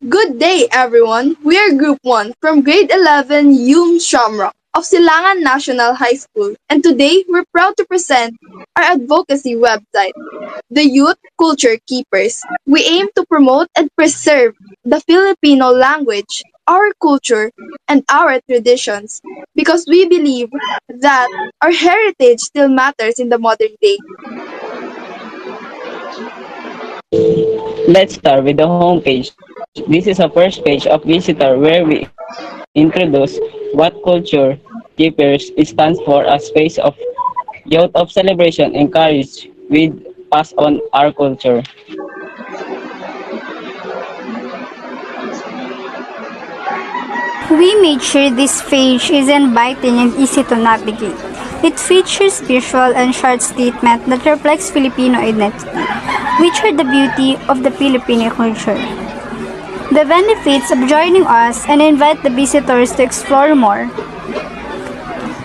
Good day, everyone. We are Group 1 from Grade 11 Yum Shamrock of Silangan National High School, and today we're proud to present our advocacy website, the Youth Culture Keepers. We aim to promote and preserve the Filipino language, our culture, and our traditions because we believe that our heritage still matters in the modern day. Let's start with the homepage. This is a first page of visitor where we introduce what Culture Keepers stands for, a space of youth of celebration encourage with pass on our culture. We made sure this page is inviting and easy to navigate. It features visual and short statements that reflects Filipino identity, which are the beauty of the Filipino culture. The benefits of joining us and invite the visitors to explore more.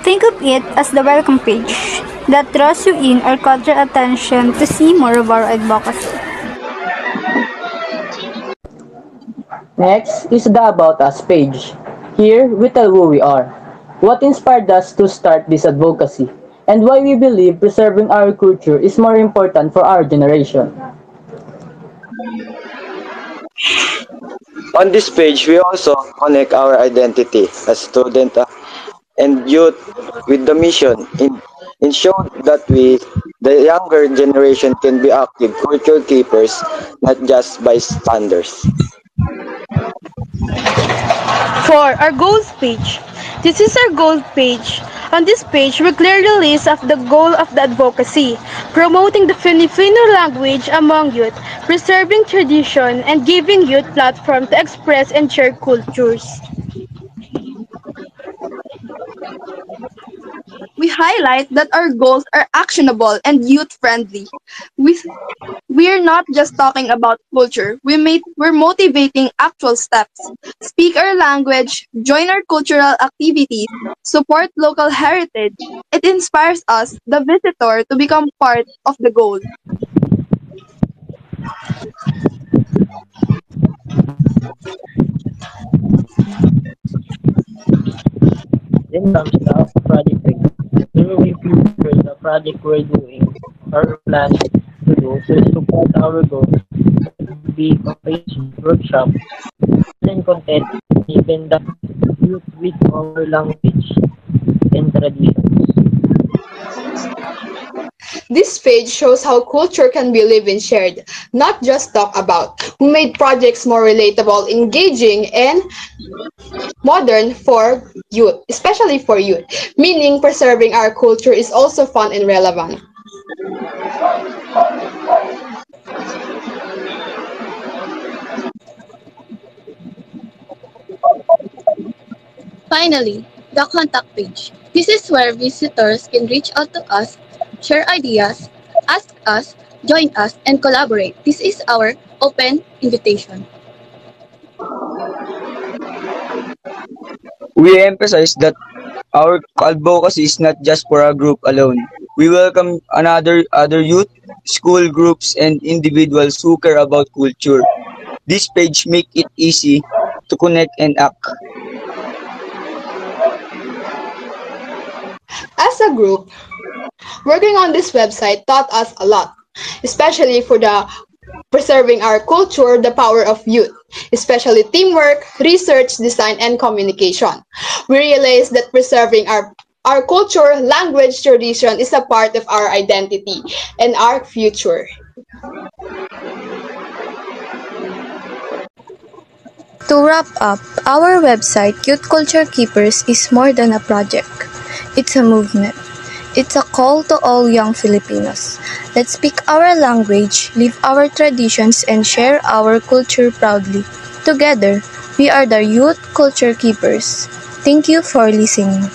Think of it as the welcome page that draws you in or caught your attention to see more of our advocacy. Next is the About Us page. Here, we tell who we are, what inspired us to start this advocacy, and why we believe preserving our culture is more important for our generation. On this page, we also connect our identity as student and youth with the mission in show that we, the younger generation, can be active culture keepers, not just bystanders. For our goals page. This is our goals page. On this page, we clearly list of the goal of the advocacy, promoting the Filipino language among youth, preserving tradition, and giving youth platform to express and share cultures. We highlight that our goals are actionable and youth-friendly. We're not just talking about culture, we're motivating actual steps. Speak our language, join our cultural activities, support local heritage. It inspires us, the visitor, to become part of the goal. Then comes the project page. Here we feature the project we're doing or planning to do to support our goals. It will be a page workshop and content, even the youth with our language and traditions. This page shows how culture can be lived and shared, not just talked about. We made projects more relatable, engaging, and modern for youth, especially for youth, meaning preserving our culture is also fun and relevant. Finally, the contact page. This is where visitors can reach out to us, share ideas, ask us, join us, and collaborate. This is our open invitation. We emphasize that our advocacy is not just for a group alone. We welcome other youth, school groups, and individuals who care about culture. This page makes it easy to connect and act. As a group, working on this website taught us a lot, especially for the preserving our culture, the power of youth, especially teamwork, research, design, and communication. We realized that preserving our culture, language, tradition is a part of our identity and our future. To wrap up, our website, Youth Culture Keepers, is more than a project. It's a movement. It's a call to all young Filipinos. Let's speak our language, live our traditions, and share our culture proudly. Together, we are the Youth Culture Keepers. Thank you for listening.